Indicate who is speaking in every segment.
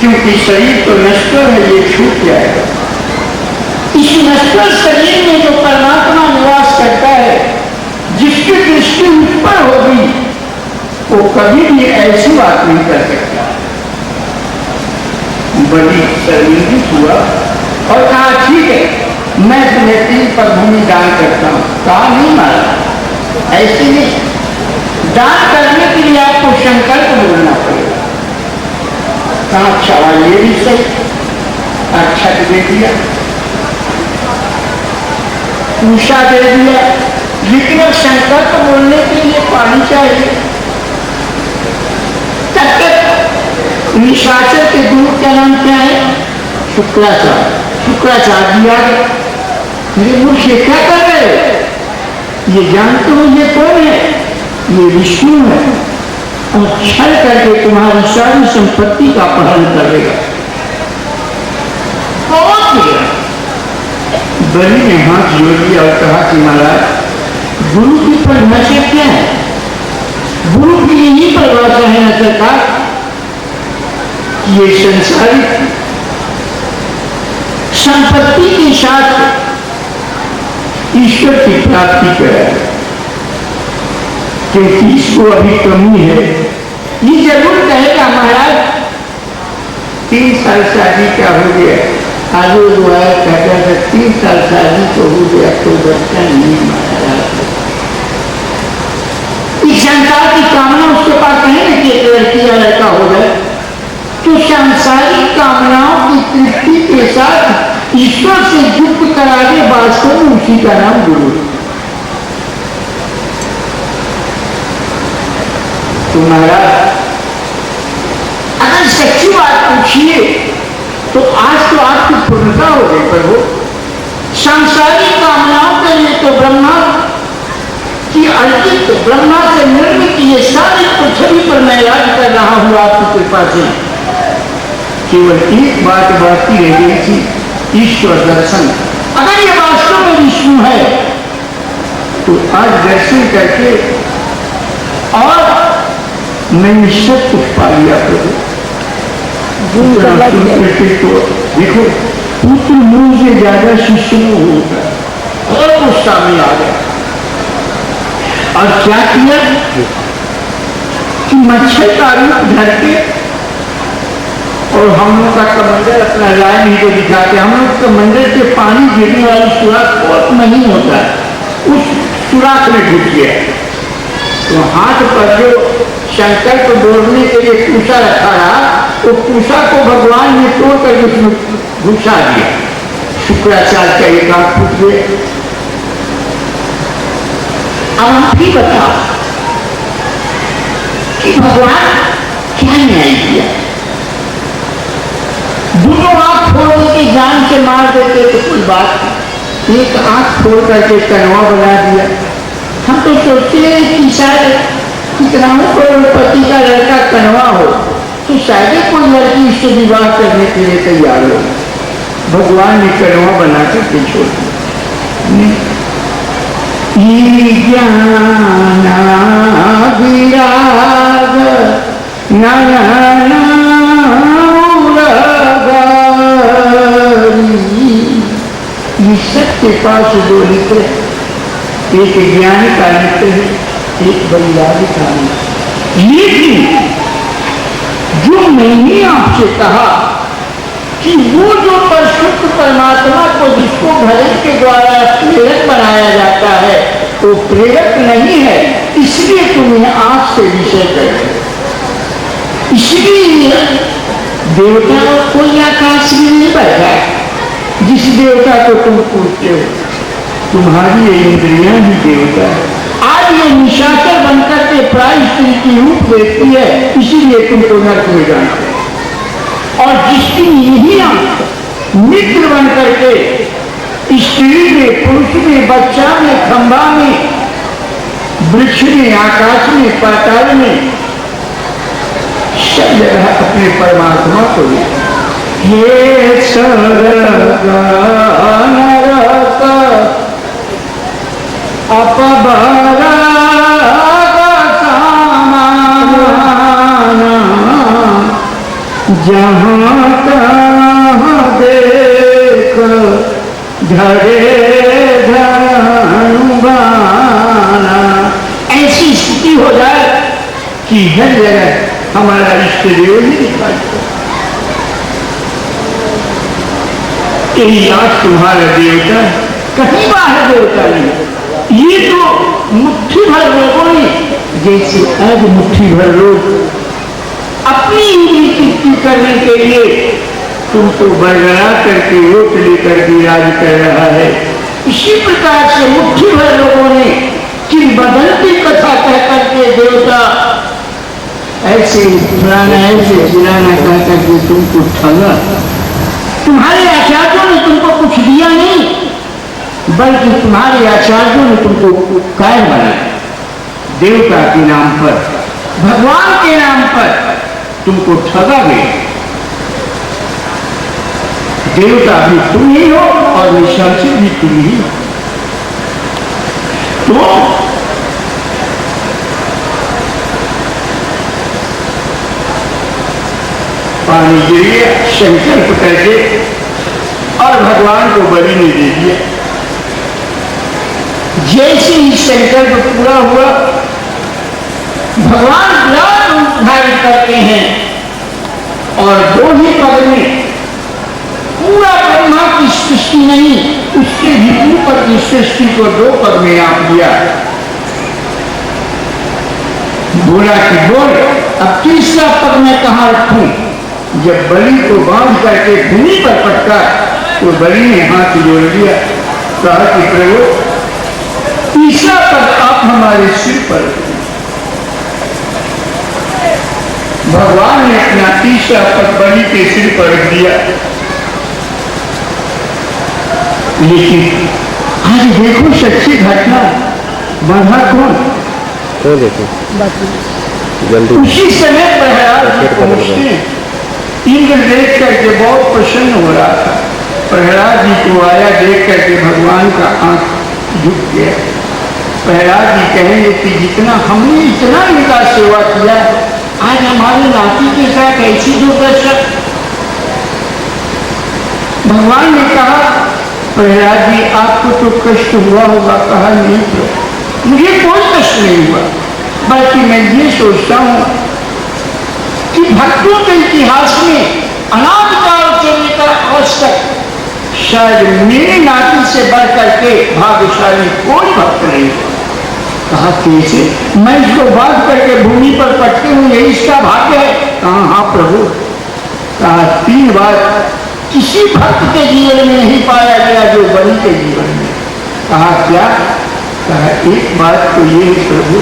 Speaker 1: क्योंकि शरीर तो नश्वर है, ये छूट जाएगा। इस नश्वर शरीर में जो परमात्मा निवास करता है, जिसकी दृष्टि उस पर होगी, वो कभी भी ऐसी बात नहीं कर सकता। बड़ी शर्मिंदगी हुआ और कहा ठीक है, मैं तुम्हें 3 पर भूमि दान करता हूं। कहा नहीं मारा, ऐसे नहीं, दान करने के लिए आपको संकल्प बोलना पड़ेगा। कहा अच्छा ये भी सही, अच्छा दे दिया, पूछा दे दिया, लेकिन अब संकल्प बोलने के लिए पानी चाहिए। तब तक निशाचर के गुरु का नाम क्या है? शुक्राचार्य। शुक्राचार्य जी आ गए। मेरे मूर्ख क्या कर रहे हो? ये जानते हो ये कौन है? ये विष्णु है और छल करके तुम्हारी सारी संपत्ति का अपहरण करेगा। बलि ने हाथ जोड़ दिया और कहा कि महाराज, गुरु की परिभाषा क्या है? गुरु की यही परिभाषा है न सरकार, ये संसारिक संपत्ति के साथ ईश्वर की प्राप्ति कराए, क्योंकि इसको अभी कमी है। ये जरूर कहेगा महाराज 3 साल शादी का हो गया, आगे वो आया कहता था 3 साल शादी तो हो गया, तो बच्चा नहीं महाराज। इस संसार की कामना उसके पास नहीं है कि एक लड़की या लड़का हो जाए, तो सांसारिक कामनाओं की तृप्ति के साथ ईश्वर से युक्त कराने वास्तव में उसी का नाम गुरु। तो महाराज अगर सच्ची बात पूछिए तो आज तो आपकी पूर्णता हो गई प्रभु। सांसारिक कामनाओं के लिए तो ब्रह्मा की अर्जित, ब्रह्मा से निर्मित ये सारी पृथ्वी पर मैं राज कर रहा हूं आपकी कृपा से। केवल एक बात बाकी रह गई थी, ईश्वर दर्शन। अगर ये वास्तव में विष्णु है तो आज दर्शन करके और मैंने सब कुछ पा लिया प्रभु। तो देखो पुत्र मुंह से ज्यादा शिष्य होता है और गुस्सा में आ गया और क्या किया कि मच्छर का रूप धर के, और हम लोग का कमंडल अपना राय नहीं को दिखाते, हम लोग कमंडल से पानी गिरने वाली सुराख बहुत नहीं होता है, उस सुराख में घुस गया। तो हाथ पर जो शंकर को बोलने के लिए पूछा रखा रहा, तो पूछा को भगवान ने तोड़ कर उसमें घुसा दिया। शुक्राचार्य का एक हाथ फूट गया। अब आप ही बताओ कि भगवान क्या न्याय किया? दोनों आंख फोड़ने की जान से मार देते तो कोई बात नहीं, एक आंख फोड़ करके कनवा बना दिया। हम तो सोचते हैं कि शायद कितना करोड़पति का लड़का कनवा हो तो शायद कोई लड़की इससे विवाह करने के लिए तैयार हो। भगवान ने कनवा बना करके छोड़ दिया। विराग ये सबके पास दो लिखे, एक ज्ञानी का लिखे है, एक बलिदानी का लिखे। लेकिन जो मैंने आपसे कहा कि वो जो परिशुद्ध परमात्मा को जिसको भजन के द्वारा प्रेरक बनाया जाता है वो प्रेरक नहीं है, इसलिए तुम्हें आज से विषय कर। इसलिए देवता कोई आकाश में नहीं बैठा, जिस देवता को तुम पूछते हो तुम्हारी ये इंद्रियां ही देवता है। आज ये निशाचर बनकर के प्राय स्त्री की रूप देखती है, इसीलिए तुमको नर्क में जाना है। और जिसकी यही मित्र बन करके स्त्री में, पुरुष में, बच्चा में, खंभा में, वृक्ष में, आकाश में, पाताल में, सब जगह अपने परमात्मा को ये स्वर्ग नरक अपबराग सामान जहाँ धरे धनुबाना। ऐसी स्थिति हो जाए कि हर जगह हमारा इष्ट देव ही दिखाई दे। यही आज तुम्हारा देवता, कहीं बाहर देवता नहीं। ये तो मुट्ठी भर लोगों ने, जैसे आज मुट्ठी भर लोग अपनी इंद्री तृप्ति करने के लिए तुमको बरगरा करके वोट लेकर विराज कर रहा है, इसी प्रकार से मुट्ठी भर लोगों ने किंवदंती कथा कह करके देवता ऐसे फलाना ऐसे चिलाना कह करके तुमको ठगा। तुम्हारे आचार्यों ने तुमको कुछ दिया नहीं, बल्कि तुम्हारे आचार्यों ने तुमको कायर बनाया। देवता के नाम पर, भगवान के नाम पर तुमको ठगा गया। देवता भी तुम ही हो और निशाचर भी तुम ही हो। तो पानी गिर गया, शंकर पकड़ के और भगवान को बलि ने दे दिया। जैसे ही शंकर को पूरा हुआ, भगवान विराट रूप धारण करते हैं और दो ही पद में पूरा ब्रह्मा की सृष्टि नहीं, उसके भी ऊपर की सृष्टि को दो पद में आप दिया। बोला कि बोल अब तीसरा पद में कहां रखूं। जब बलि को बांध करके भूमि पर पटका तो बलि ने हाथ जोड़ दिया, कहा कि प्रभु तीसरा पद आप हमारे सिर पर। भगवान ने अपना तीसरा पद बलि के सिर पर रख दिया। लेकिन आज देखो सच्ची घटना, बाधा कौन?
Speaker 2: तो देखो जल्दी
Speaker 1: उसी समय प्रहलाद पहुंचते, इंद्र देख करके बहुत प्रसन्न हो रहा था। प्रहलाद जी को आया देख करके भगवान का आंख झुक गया। प्रहलाद जी कहेंगे कि जितना हमने इतना इनका सेवा किया, आज हमारे नाती के साथ ऐसी दुर्दशा। भगवान ने कहा प्रहलाद जी आपको तो कष्ट हुआ होगा। कहा नहीं प्रभु, मुझे कोई कष्ट नहीं हुआ, बल्कि मैं ये सोचता हूं कि भक्तों के इतिहास में अनादिकाल से लेकर आज तक शायद मेरे नाती से बढ़ करके भाग्यशाली कोई भक्त नहीं हुआ। कहा कैसे? मैं इसको बांध करके भूमि पर पटती हूँ, यही इसका भाग्य है। कहा हाँ प्रभु। कहा 3 बार किसी भक्त के जीवन में नहीं पाया गया जो बलि के जीवन में। कहा क्या? कहा एक बात तो ये है प्रभु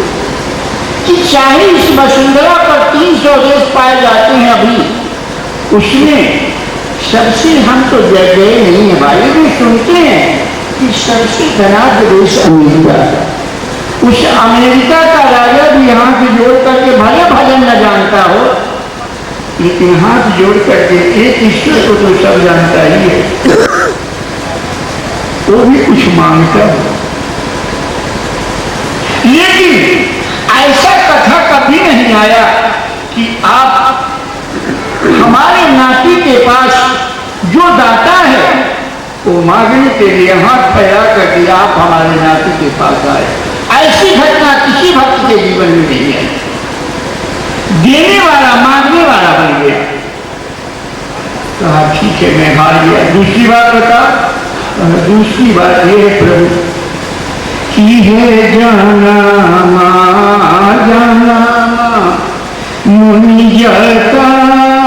Speaker 1: कि चाहे इस वसुंधरा पर 300 देश पाए जाते हैं अभी, उसमें सबसे हम तो गए नहीं है भाई, भी सुनते हैं कि सबसे धनाढ्य देश अमेरिका। उस अमेरिका का राजा भी हाथ जोड़ करके भले भजन न जानता हो, लेकिन हाथ जोड़ करके एक ईश्वर को तो सब जानता ही है, वो भी कुछ मांगता है। लेकिन ऐसा कथा कभी नहीं आया कि आप हमारे नाती के पास जो दाता है वो मांगने के लिए हाथ फैला करके आप हमारे नाती के पास आए। ऐसी घटना किसी भक्त के जीवन में नहीं है। देने वाला मांगने वाला बन गया। कहा ठीक है मैं हार गया। दूसरी बात बता। दूसरी बात ये है प्रभु कि है जाना जाना मुनि अंतरामा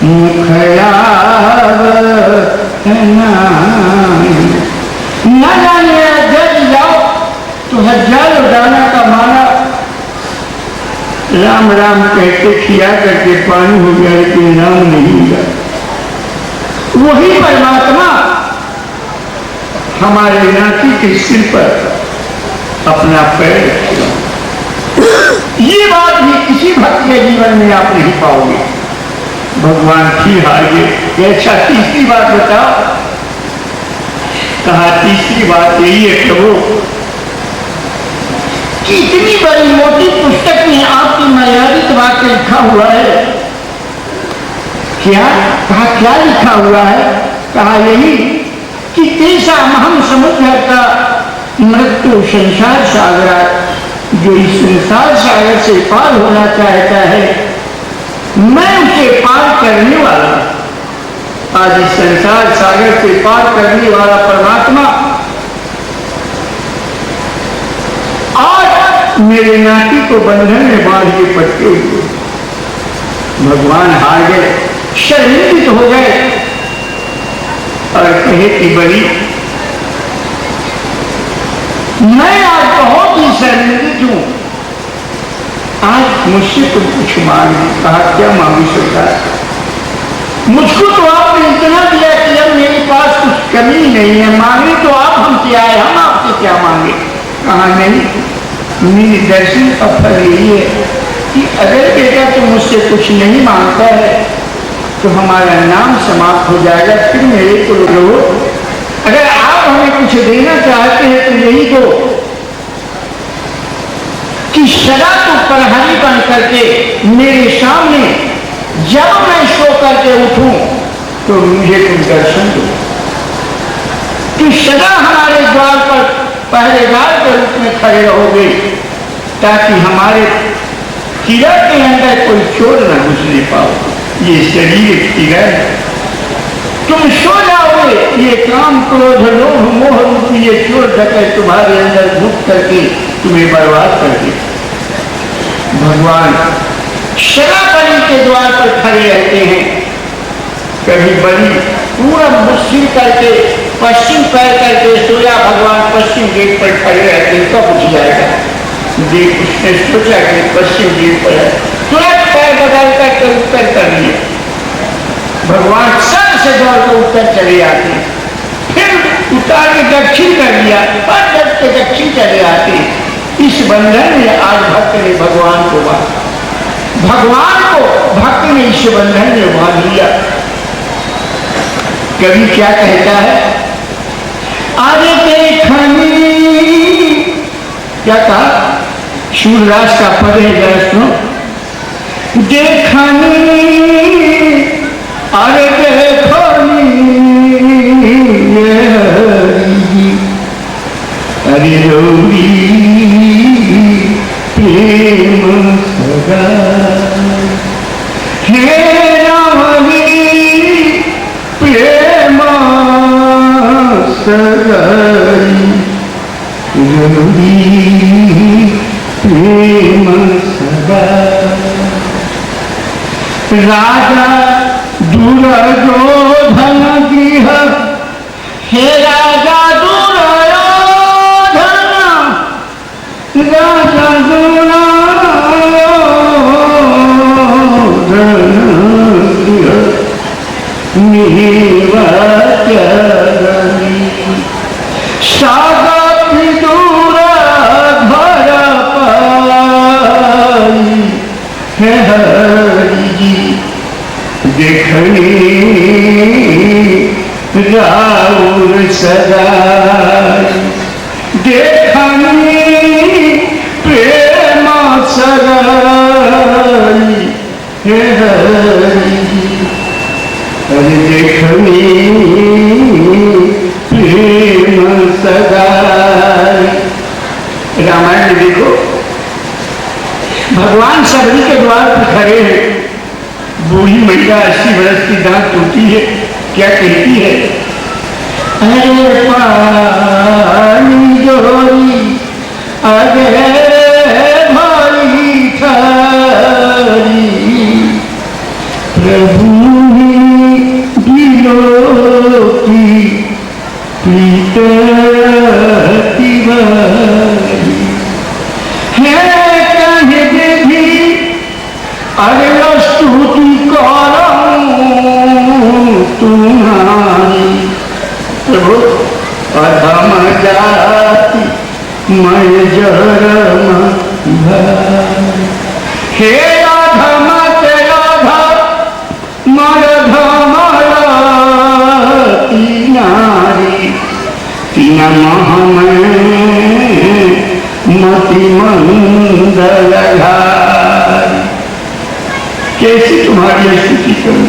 Speaker 1: मुखयाव न जाने जल जाओ तो 1000 दाना का माला राम राम कहते खिया करके पानी हो गया, लेकिन नाम नहीं मिला। वही परमात्मा हमारे नाती के सिर पर अपना पैर रखेगा। ये बात भी किसी भक्त के जीवन में आप नहीं पाओगे। भगवान फिर हार गए। अच्छा तीसरी बात बताओ। कहा तीसरी बात यही है प्रभु कि इतनी बड़ी मोटी पुस्तक में आपकी मर्यादित वाक्य लिखा हुआ है। क्या कहा? क्या लिखा हुआ है? कहा यही कि तेसा महम समुद्र का मृत्यु संसार सागर, जो इस संसार सागर से पार होना चाहता है मैं उसे पार करने वाला। आज इस संसार सागर से पार करने वाला परमात्मा आज मेरे नाती को बंधन में बांध के पटके हुए। भगवान हार गए, शर्मिंदित हो गए और कहे कि बड़ी मैं आज बहुत ही शर्मिंदित हूं, आज मुझसे तुम कुछ मांगे। कहा क्या मांगी सरकार? मुझको तो आपने इतना दिया कि अब मेरे पास कुछ कमी नहीं है, मांगे तो आप हमसे आए, हम आपसे क्या मांगे? कहा नहीं, मेरे दर्शन का फल यही है कि अगर बेटा तुम मुझसे कुछ नहीं मांगता है तो हमारा नाम समाप्त हो जाएगा, फिर मेरे को लो। अगर आप हमें कुछ देना चाहते हैं तो यही दो कि सदा तो प्रहरी बन करके मेरे सामने जब मैं सो करके उठूं तो मुझे तुम दर्शन दो, कि सदा हमारे द्वार पर पहरेदार के रूप में खड़े रहोगे ताकि हमारे किला के अंदर कोई चोर न घुसने पाओ। ये शरीर किला है, तुम सो जाओगे, ये काम क्रोध लोभ मोह रूप ये चोर डकैत तुम्हारे अंदर घुस करके तुम्हें बर्बाद कर दे। भगवान सदा बलि के द्वार पर खड़े रहते हैं। कभी बलि पूरा मुश्किल करके पश्चिम पैर करके सोया, भगवान पश्चिम गेट पर खड़े रहते हैं, कब उठ जाएगा? देख उसने सोचा कि पश्चिम गेट पर है, तुरंत पैर बदल करके उत्तर कर लिए। भगवान सर से दौड़ कर उत्तर चले आते, फिर उतार के दक्षिण कर लिया, पर जब के दक्षिण चले आते। इस बंधन में आज भक्त ने भगवान को बांधा, भगवान को भक्त ने इस बंधन में बांध लिया। कवि क्या कहता है? आगे देखनी, क्या कहा? सूरदास का पद है, जरा सुनो। देखनी अरे देखनी अरे रौरी प्रेम सगा, हे रावरी प्रेम सगाई, रौरी प्रेम सगा। राजा दुर्योधन गृह, हे राजा दुर्योधन, राजा दुर्योधन गृह निवाचरणी, सागा विदुर धर पाई, हे हरि जी देखनी राउर सगाई, देखनी प्रेम सगाई, हे हरि जी अरे देखनी प्रेम सगाई। रामायण में देखो, भगवान सबरी के द्वार पर खड़े हैं। बूढ़ी महिला 80 वर्ष की दांत टूटी है, क्या कहती है? अरे पानी जोरी अगे भाई थारी, प्रभु दिलो की प्रीत तिवारी, है कहे देवी अरे स्तुति करूं तुम्हारी, प्रभु अधम जाति मैं जरम भाई, हे अधम तेरा मर धमती नारी, तीन मह में मति मंगलधारी। कैसे तुम्हारी स्तुति करूं?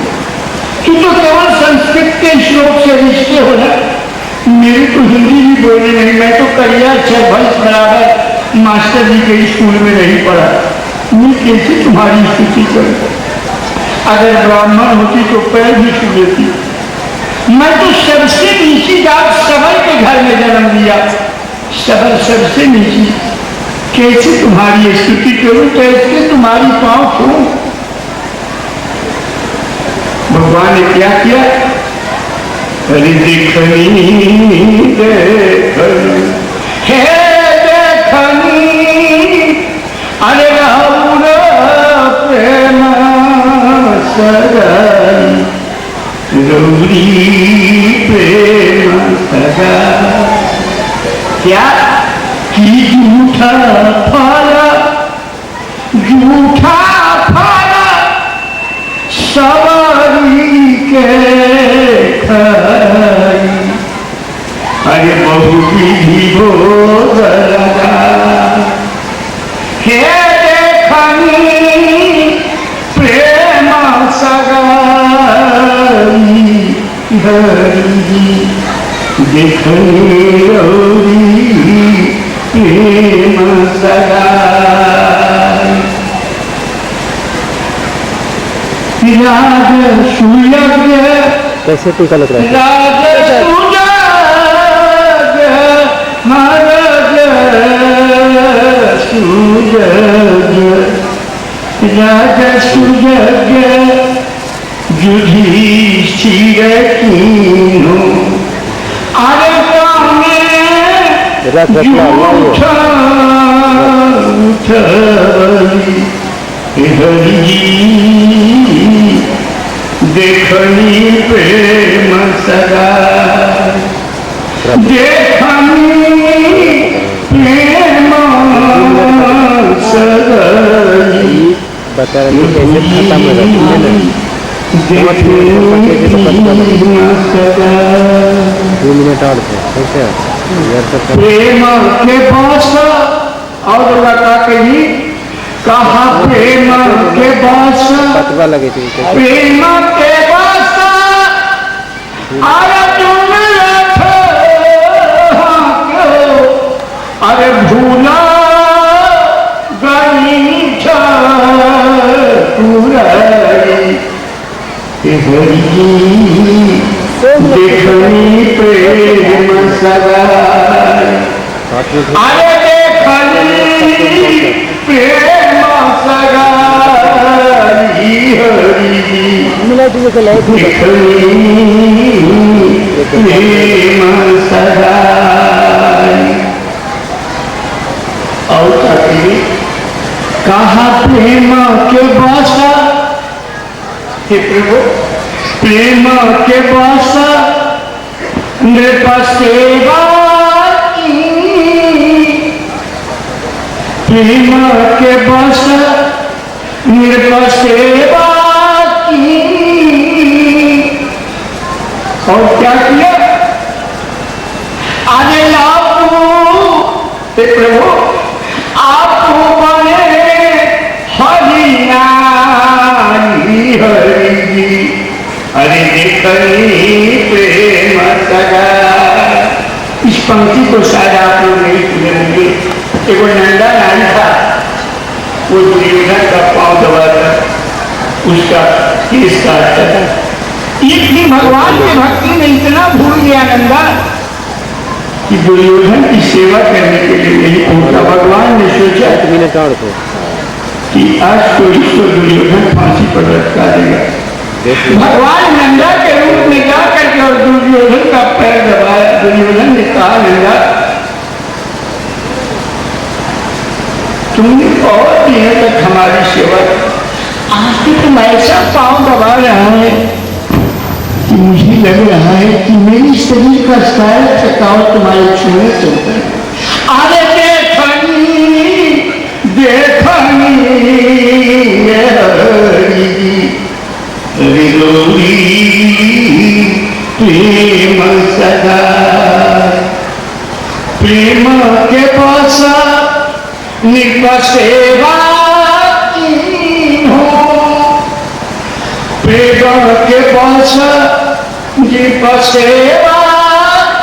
Speaker 1: तू तो केवल संस्कृत के श्लोक से रिश्ते हो ना, मेरी तो हिंदी भी बोलनी नहीं। मैं तो करिया 6 वर्ष बराबर मास्टर जी के स्कूल में नहीं पढ़ा। मैं कैसे तुम्हारी स्तुति करूं? अगर ब्राह्मण होती तो पैर भी छू लेती। मैं तो सबसे नीची जात सबल के घर में जन्म लिया, सबल सबसे नीची। कैसे तुम्हारी स्तुति करूं? कैसे तुम्हारी पांव छूं? भगवान ने क्या किया? अरे देखनी देखनी हे देखनी, अरे राहुल प्रेम सगाई, गौरी प्रेम सगाई। क्या कि झूठा फाला, झूठा फाला सवारी के खाई। अरे बहु विधि भोग लगा, हे देखनी प्रेम सगाई, हरि देखनी गौरी प्रेम सगाई। राज सुयज्ञ
Speaker 2: कैसे टीका लग रहा है?
Speaker 1: राज सुयज्ञ महाराज सुयज्ञ, राज सुयज्ञ युधिष्ठिर कीन्हो, अरे हरि देखनी प्रेम सगाई, देखनी प्रेम सगाई।
Speaker 2: बता रहे थे कैसे खत्म हो जाती है ना, 2 मिनट और थे। कैसे
Speaker 1: प्रेम के बास और लगा कहीं कहा प्रेम के बास,
Speaker 2: पतवा लगे थे
Speaker 1: प्रेम के बास अरे तुम अरे भूला गई देखनी प्रेम सगाई, अरे देखनी प्रेम सगाई, हरि देखनी प्रेम सगाई। और कहा प्रेम के भाषा, हे प्रभु प्रेम के भाषा नृप सेवा की, प्रेम के भाषा नृप सेवा की। और क्या किया? अरे आपू हे प्रभु आपू बने हरि नारी, हरि जी अरे देखनी प्रेम सगाई। इस पंक्ति को शायद आप लोग नहीं सुनेंगे। एक नंदा नारी था, वो दुर्योधन का पांव दबाता, उसका केस काटता था। एक दिन भगवान के भक्ति में इतना भूल गया नंदा कि दुर्योधन की सेवा करने के लिए नहीं पहुंचा। भगवान ने सोचा कि आज तो इसको दुर्योधन फांसी पर लटका देगा। भगवान नंदा के रूप में जाकर के और दुर्योधन का पैर दबाया। दुर्योधन ने कहा नंदा तुमने बहुत दिनों तक हमारी सेवा की, आज तो तुम ऐसा पांव दबा रहा है कि मुझे लग रहा है कि मेरी शरीर का सारा थकावट तुम्हारे छूने से होता है। अरे देखनी देखनी गौरी प्रेम सगाई, प्रेम के पासा निपसेवा पेड़ के पास निपसेवा